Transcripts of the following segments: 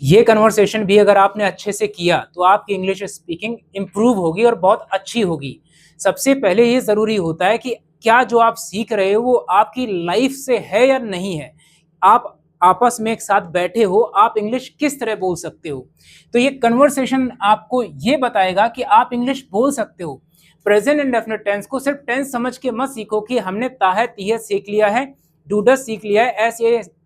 ये कन्वर्सेशन भी अगर आपने अच्छे से किया तो आपकी इंग्लिश स्पीकिंग इंप्रूव होगी और बहुत अच्छी होगी। सबसे पहले ये ज़रूरी होता है कि क्या जो आप सीख रहे हो वो आपकी लाइफ से है या नहीं है। आप आपस में एक साथ बैठे हो, आप इंग्लिश किस तरह बोल सकते हो। तो ये कन्वर्सेशन आपको ये बताएगा कि आप इंग्लिश बोल सकते हो। प्रेजेंट इंडेफिनिट टेंस को सिर्फ टेंस समझ के मत सीखो कि हमने ताहत तीहत सीख लिया है, डूडस सीख लिया है,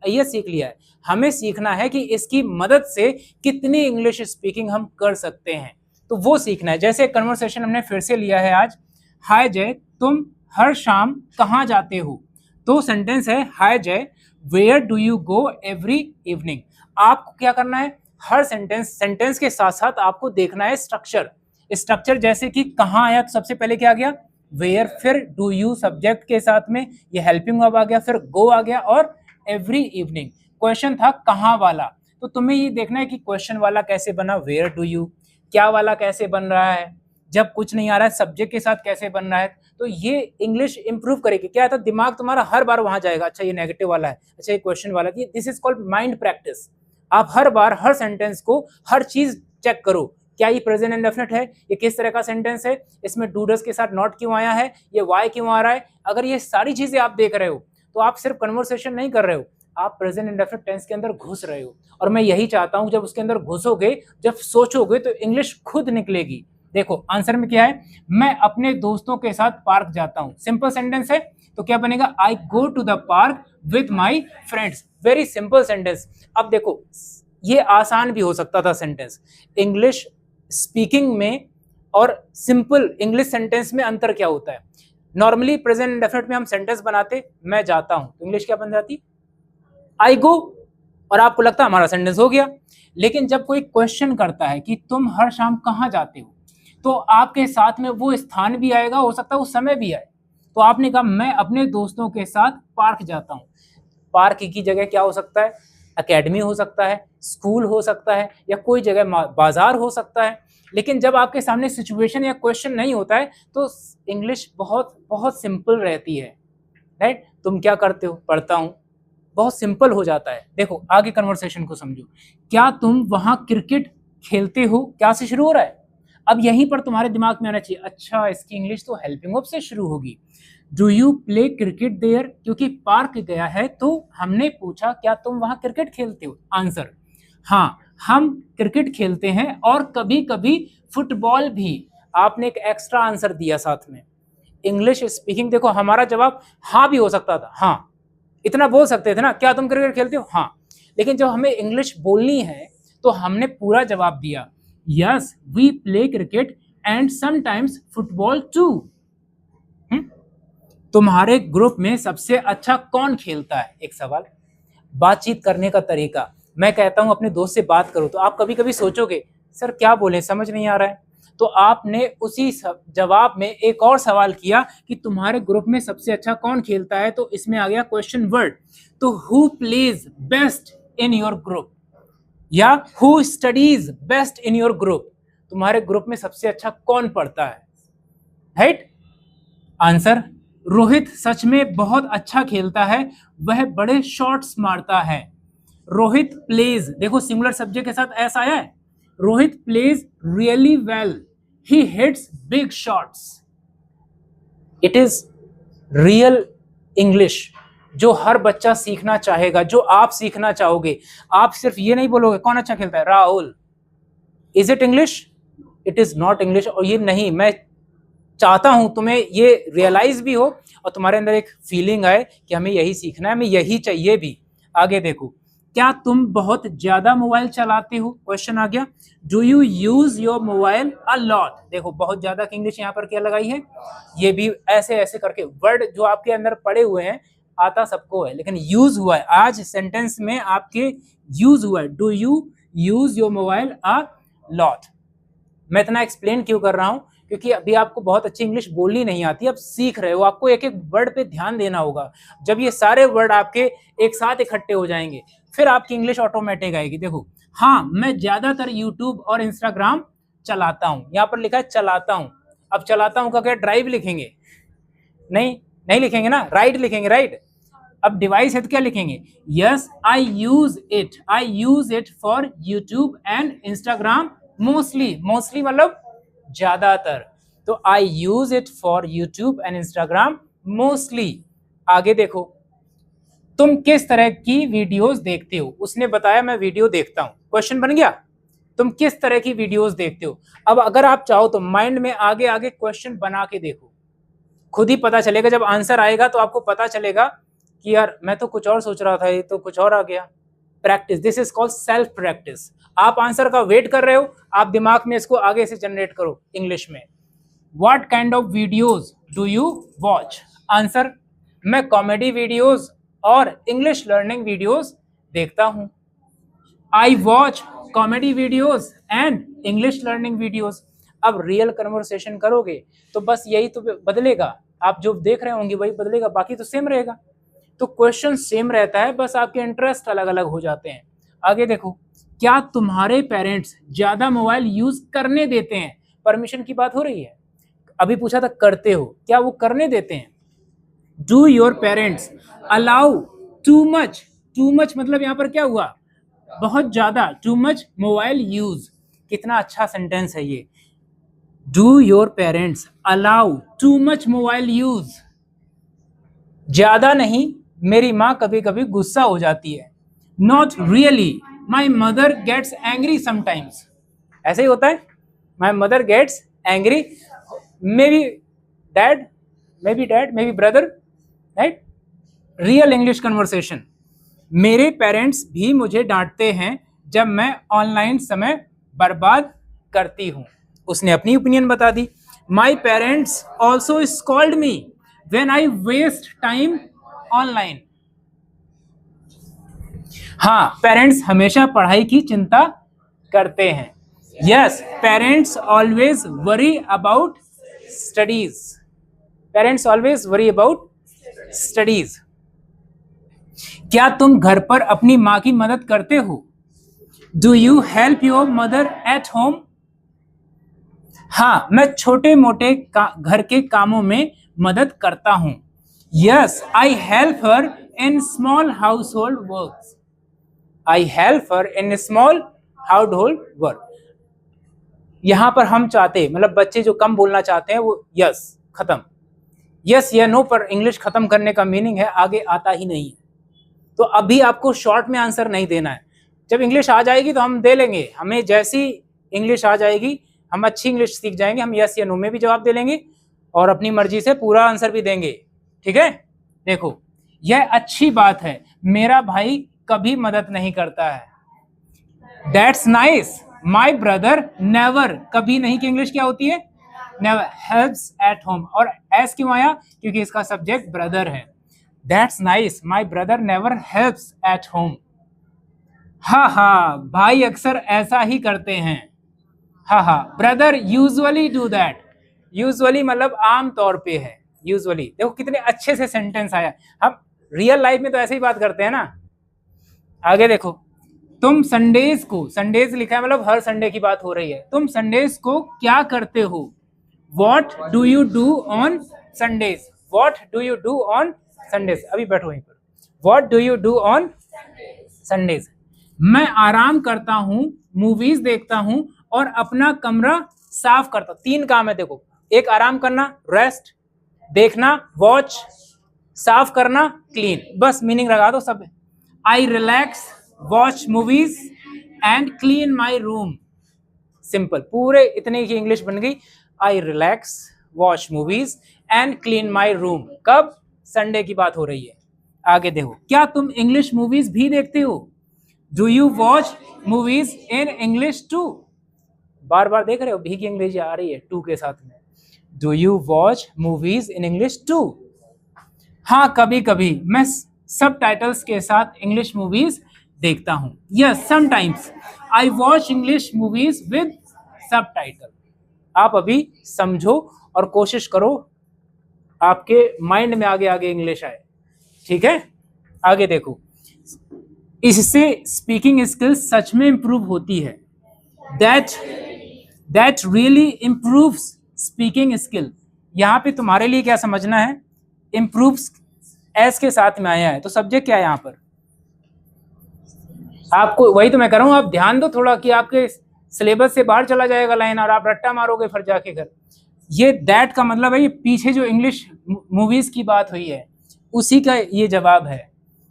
ये सीख लिया है। हमें सीखना है कि इसकी मदद से कितनी इंग्लिश स्पीकिंग हम कर सकते हैं, तो वो सीखना है। जैसे कन्वर्सेशन हमने फिर से लिया है आज, हाय जय, तुम हर शाम कहाँ जाते हो। तो सेंटेंस है, hi Jai, where do you go every evening. आपको क्या करना है, हर सेंटेंस के साथ साथ आपको देखना है स्ट्रक्चर। जैसे कि कहाँ आया तो सबसे पहले क्या आ गया, वेयर, फिर डू यू सब्जेक्ट के साथ में, ये हेल्पिंग वर्ब आ गया, फिर गो आ गया, और एवरी इवनिंग। क्वेश्चन था कहाँ वाला, तो तुम्हें ये देखना है कि क्वेश्चन वाला कैसे बना, वेयर डू यू। क्या वाला कैसे बन रहा है, जब कुछ नहीं आ रहा है सब्जेक्ट के साथ कैसे बन रहा है। तो ये इंग्लिश इंप्रूव करेगी। क्या था, दिमाग तुम्हारा हर बार वहां जाएगा, अच्छा ये नेगेटिव वाला है, अच्छा ये क्वेश्चन वाला है। This is called mind practice. आप हर बार हर सेंटेंस को, हर चीज चेक करो, क्या ये प्रेजेंट इंडेफिनिट है, ये किस तरह का सेंटेंस है, इसमें डू डज के साथ नॉट क्यों आया है, ये वाई क्यों आ रहा है। अगर ये सारी चीजें आप देख रहे हो तो आप सिर्फ कन्वर्सेशन नहीं कर रहे हो, आप प्रेजेंट इंडेफिनिट टेंस के अंदर घुस रहे हो। और मैं यही चाहता हूं, जब उसके अंदर घुसोगे, जब सोचोगे, तो इंग्लिश खुद निकलेगी। देखो आंसर में क्या है, मैं अपने दोस्तों के साथ पार्क जाता हूं। सिंपल सेंटेंस है, तो क्या बनेगा, I go to the park with my friends. Very simple sentence. अब देखो, ये आसान भी हो सकता था सेंटेंस। इंग्लिश स्पीकिंग में और सिंपल इंग्लिश सेंटेंस में अंतर क्या होता है। नॉर्मली प्रेजेंट इंडेफिनिट में हम सेंटेंस बनाते, मैं जाता हूं, तो इंग्लिश क्या बन जाती, आई गो, और आपको लगता है हमारा सेंटेंस हो गया। लेकिन जब कोई क्वेश्चन करता है कि तुम हर शाम कहाँ जाते हो, तो आपके साथ में वो स्थान भी आएगा, हो सकता है वो समय भी आए। तो आपने कहा मैं अपने दोस्तों के साथ पार्क जाता हूँ। पार्क की जगह क्या हो सकता है, एकेडमी हो सकता है, स्कूल हो सकता है, या कोई जगह बाजार हो सकता है। लेकिन जब आपके सामने सिचुएशन या क्वेश्चन नहीं होता है तो इंग्लिश बहुत बहुत सिंपल रहती है। राइट, तुम क्या करते हो, पढ़ता हूँ, बहुत सिंपल हो जाता है। देखो आगे कन्वर्सेशन को समझो, क्या तुम वहां क्रिकेट खेलते हो, क्या से शुरू हो रहा है। अब यहीं पर तुम्हारे दिमाग में आना चाहिए, अच्छा इसकी इंग्लिश तो हेल्पिंग वर्ब से शुरू होगी। Do you play cricket there, क्योंकि पार्क गया है तो हमने पूछा क्या तुम वहां क्रिकेट खेलते हो। आंसर, हाँ हम क्रिकेट खेलते हैं, और कभी कभी फुटबॉल भी। आपने एक एक्स्ट्रा आंसर दिया साथ में। इंग्लिश स्पीकिंग, देखो हमारा जवाब हाँ भी हो सकता था, हाँ इतना बोल सकते थे ना, क्या तुम क्रिकेट खेलते हो, हाँ। लेकिन जब हमें इंग्लिश बोलनी है तो हमने पूरा जवाब दिया, yes we play cricket and sometimes football too. तुम्हारे ग्रुप में सबसे अच्छा कौन खेलता है, एक सवाल। बातचीत करने का तरीका, मैं कहता हूं अपने दोस्त से बात करो, तो आप कभी कभी सोचोगे सर क्या बोले, समझ नहीं आ रहा है। तो आपने उसी जवाब में एक और सवाल किया कि तुम्हारे ग्रुप में सबसे अच्छा कौन खेलता है, तो इसमें आ गया क्वेश्चन वर्ड। तो who plays best in your group, या who studies best in your group, तुम्हारे ग्रुप में सबसे अच्छा कौन पढ़ता है। राइट, आंसर, रोहित सच में बहुत अच्छा खेलता है, वह बड़े शॉट्स मारता है। रोहित प्लेज, देखो सिंगुलर सब्जेक्ट के साथ ऐसा आया है, Rohit plays really well, he hits big shots. It is real English जो हर बच्चा सीखना चाहेगा, जो आप सीखना चाहोगे। आप सिर्फ ये नहीं बोलोगे कौन अच्छा खेलता है, Rahul. Is it English, it is not English. और ये नहीं, मैं चाहता हूं तुम्हें ये रियलाइज भी हो और तुम्हारे अंदर एक फीलिंग आए कि हमें यही सीखना है, हमें यही चाहिए भी। आगे देखो, क्या तुम बहुत ज्यादा मोबाइल चलाते हो, क्वेश्चन आ गया। Do you use your mobile a lot. देखो बहुत ज्यादा की इंग्लिश यहाँ पर क्या लगाई है, ये भी ऐसे ऐसे करके वर्ड जो आपके अंदर पड़े हुए हैं, आता सबको है लेकिन यूज हुआ है आज सेंटेंस में आपके, यूज हुआ है। Do you use your mobile a lot. मैं इतना एक्सप्लेन क्यों कर रहा हूं, क्योंकि अभी आपको बहुत अच्छी इंग्लिश बोलनी नहीं आती, अब सीख रहे हो, आपको एक एक वर्ड पे ध्यान देना होगा। जब ये सारे वर्ड आपके एक साथ इकट्ठे हो जाएंगे फिर आपकी इंग्लिश ऑटोमेटिक आएगी। देखो, हाँ मैं ज्यादातर यूट्यूब और इंस्टाग्राम चलाता हूं, यहाँ पर लिखा है चलाता हूं। अब चलाता हूं का क्या ड्राइव लिखेंगे, नहीं नहीं लिखेंगे ना, राइड लिखेंगे, राइट। अब डिवाइस है तो क्या लिखेंगे? Yes I use it for YouTube and Instagram mostly, mostly मतलब ज्यादातर, तो I use it for YouTube and Instagram mostly. आगे देखो, तुम किस तरह की वीडियोस देखते हो? उसने बताया मैं वीडियो देखता हूं, क्वेश्चन बन गया, तुम किस तरह की वीडियोस देखते हो? अब अगर आप चाहो तो माइंड में आगे आगे क्वेश्चन बना के देखो, खुद ही पता चलेगा, जब आंसर आएगा तो आपको पता चलेगा कि यार मैं तो कुछ और सोच रहा था, ये तो कुछ और आ गया। Practice, this is called self practice. आप आंसर का वेट कर रहे हो, आप दिमाग में इसको आगे से जनरेट करो इंग्लिश में। What kind of videos do you watch? Answer, मैं कॉमेडी वीडियोज और इंग्लिश लर्निंग वीडियोज देखता हूं। I watch comedy videos and English learning videos. अब रियल कन्वर्सेशन करोगे तो बस यही तो बदलेगा, आप जो देख रहे होंगे वही बदलेगा, बाकी तो सेम रहेगा। तो क्वेश्चन सेम रहता है, बस आपके इंटरेस्ट अलग अलग हो जाते हैं। आगे देखो, क्या तुम्हारे पेरेंट्स ज्यादा मोबाइल यूज करने देते हैं? परमिशन की बात हो रही है, अभी पूछा था करते हो, क्या वो करने देते हैं? Do your parents allow too much? Too much मतलब यहाँ पर क्या हुआ? बहुत ज्यादा, टू मच मोबाइल यूज। कितना अच्छा सेंटेंस है ये, do your parents allow too much mobile use? ज्यादा नहीं, मेरी माँ कभी कभी गुस्सा हो जाती है। Not really, my mother gets angry sometimes. ऐसे ही होता है, my mother gets angry, maybe dad, maybe brother, right? Real English conversation, मेरे पेरेंट्स भी मुझे डांटते हैं जब मैं ऑनलाइन समय बर्बाद करती हूँ। उसने अपनी ओपिनियन बता दी। My parents also scold me when I waste time online. हाँ, पेरेंट्स हमेशा पढ़ाई की चिंता करते हैं। Yes, parents always worry about studies. Parents always worry about studies. क्या तुम घर पर अपनी माँ की मदद करते हो? Do you help your mother at home? हाँ, मैं छोटे मोटे घर के कामों में मदद करता हूं। Yes, I help her in small house hold work. I help her in small house hold work. यहां पर हम चाहते, मतलब बच्चे जो कम बोलना चाहते हैं वो यस खत्म, यस या नो पर इंग्लिश खत्म करने का मीनिंग है आगे आता ही नहीं है। तो अभी आपको शॉर्ट में आंसर नहीं देना है, जब इंग्लिश आ जाएगी तो हम दे लेंगे, हमें जैसी इंग्लिश आ जाएगी, हम अच्छी इंग्लिश सीख जाएंगे, हम यस या नो में भी जवाब दे लेंगे और अपनी मर्जी से पूरा आंसर भी देंगे। ठीक है, देखो यह अच्छी बात है, मेरा भाई कभी मदद नहीं करता है। That's nice, my brother never, कभी नहीं की इंग्लिश क्या होती है? नेवर। हेल्प्स एट होम, और एस क्यों आया? क्योंकि इसका सब्जेक्ट ब्रदर है। That's nice, my brother never helps at home. हाँ हाँ, भाई अक्सर ऐसा ही करते हैं। हाँ हाँ, brother usually do that. Usually मतलब आम तौर पे है, यूजुअली। देखो कितने अच्छे से सेंटेंस आया, हम रियल लाइफ में तो ऐसे ही बात करते हैं ना। आगे देखो, तुम संडेज को, संडेज लिखा है मतलब हर संडे की बात हो रही है, तुम संडेज को क्या करते हो? What do you do on Sundays? What do you do on Sundays? अभी बैठो वहीं पर। What do you do on Sundays? मैं आराम करता हूँ, मूवीज देखता हूँ और अपना कमरा साफ करता हूँ। 3 काम है देखो, एक आराम करना, रेस्ट, देखना, वॉच, साफ करना, क्लीन, बस मीनिंग लगा दो सब। आई relax, watch movies and clean my room. Simple, पूरे इतने की इंग्लिश बन गई। आई relax, watch movies and clean my room. कब? संडे की बात हो रही है। आगे देखो, क्या तुम इंग्लिश मूवीज भी देखते हो? Do you watch movies in English too? बार बार देख रहे हो भी की इंग्लिश आ रही है टू के साथ में। Do you watch movies in English too? हाँ, कभी कभी मैं सब टाइटल्स के साथ इंग्लिश मूवीज देखता हूँ। Yes, sometimes I watch English movies with सब टाइटल। आप अभी समझो और कोशिश करो आपके माइंड में आगे आगे इंग्लिश आए। ठीक है, आगे देखो, इससे स्पीकिंग स्किल्स सच में इंप्रूव होती है। That really improves speaking skill. यहाँ पे तुम्हारे लिए क्या समझना है? इंप्रूव्स एस के साथ में आया है, तो सब्जेक्ट क्या है यहाँ पर? आपको वही तो मैं कर रहा हूँ, आप ध्यान दो थोड़ा कि आपके सिलेबस से बाहर चला जाएगा लाइन और आप रट्टा मारोगे फिर जाके घर। ये दैट का मतलब है ये पीछे जो इंग्लिश मूवीज की बात हुई है उसी का ये जवाब है।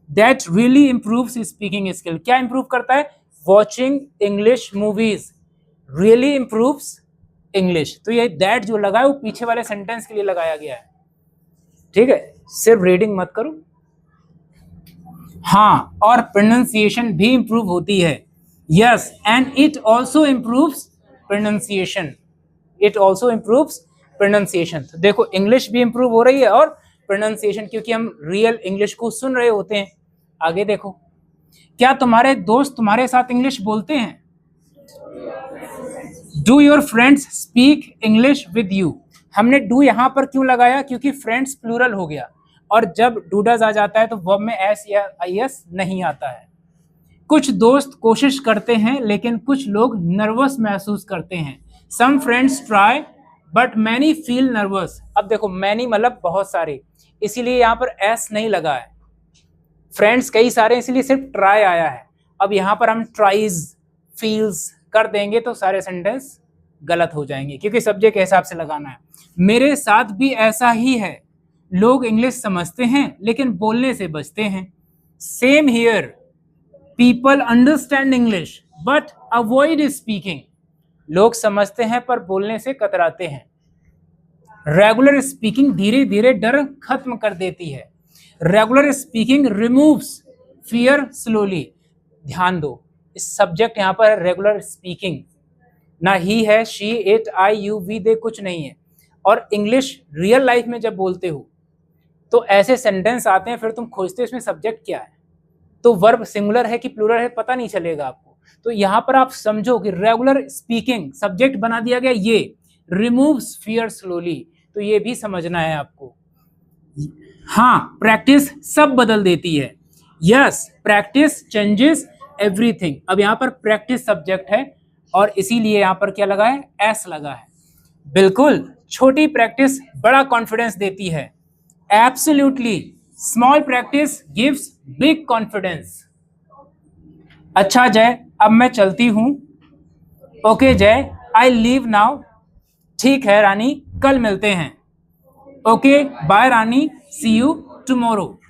That really improves speaking skill. क्या इंप्रूव करता है? Watching English movies really improves English. तो ये दैट जो लगा है वो पीछे वाले सेंटेंस के लिए लगाया गया है, ठीक है? सिर्फ रीडिंग मत करो। हाँ, और प्रोनाउंसिएशन भी इंप्रूव होती है। Yes, and it also improves pronunciation. It also improves pronunciation. तो देखो इंग्लिश भी इंप्रूव हो रही है और प्रोनाउंसिएशन, क्योंकि हम रियल इंग्लिश को सुन रहे होते हैं। आगे देखो, क्या तुम्हारे दोस्त तुम्हारे साथ इंग्लिश बोलते हैं? Do your friends speak English with you. हमने डू यहां पर क्यों लगाया? क्योंकि फ्रेंड्स प्लूरल हो गया और जब डू डज आ जाता है तो वर्ब में एस या आई एस नहीं आता है। कुछ दोस्त कोशिश करते हैं लेकिन कुछ लोग नर्वस महसूस करते हैं। Some friends try but many feel nervous. अब देखो मैनी मतलब बहुत सारे, इसीलिए यहाँ पर एस नहीं लगा है। फ्रेंड्स कई सारे इसलिए सिर्फ ट्राई आया है। अब यहाँ पर हम ट्राइज फील्स कर देंगे तो सारे सेंटेंस गलत हो जाएंगे, क्योंकि सब्जेक्ट के हिसाब से लगाना है। मेरे साथ भी ऐसा ही है, लोग इंग्लिश समझते हैं लेकिन बोलने से बचते हैं। Same here, people understand English but avoid speaking. लोग समझते हैं पर बोलने से कतराते हैं। रेगुलर स्पीकिंग धीरे धीरे डर खत्म कर देती है। Regular speaking removes fear slowly. ध्यान दो, इस सब्जेक्ट यहाँ पर रेगुलर स्पीकिंग, ना ही है, she, it, I, you, we, they कुछ नहीं है। और इंग्लिश रियल लाइफ में जब बोलते हो तो ऐसे सेंटेंस आते हैं, फिर तुम खोजते हो इसमें सब्जेक्ट क्या है, तो वर्ब सिंगुलर है कि प्लूरल है पता नहीं चलेगा आपको। तो यहाँ पर आप समझो कि रेगुलर स्पीकिंग सब्जेक्ट बना दिया गया, ये रिमूव्स फियर स्लोली, तो ये भी समझना है आपको। हाँ, प्रैक्टिस सब बदल देती है। Yes, practice changes everything. अब यहाँ पर प्रैक्टिस सब्जेक्ट है और इसीलिए यहाँ पर क्या लगा है? एस लगा है। बिल्कुल, छोटी प्रैक्टिस बड़ा कॉन्फिडेंस देती है। Absolutely, small practice gives big confidence. अच्छा जय, अब मैं चलती हूँ। ओके जय, आई लीव नाउ। ठीक है रानी, कल मिलते हैं। Okay bye Rani, see you tomorrow.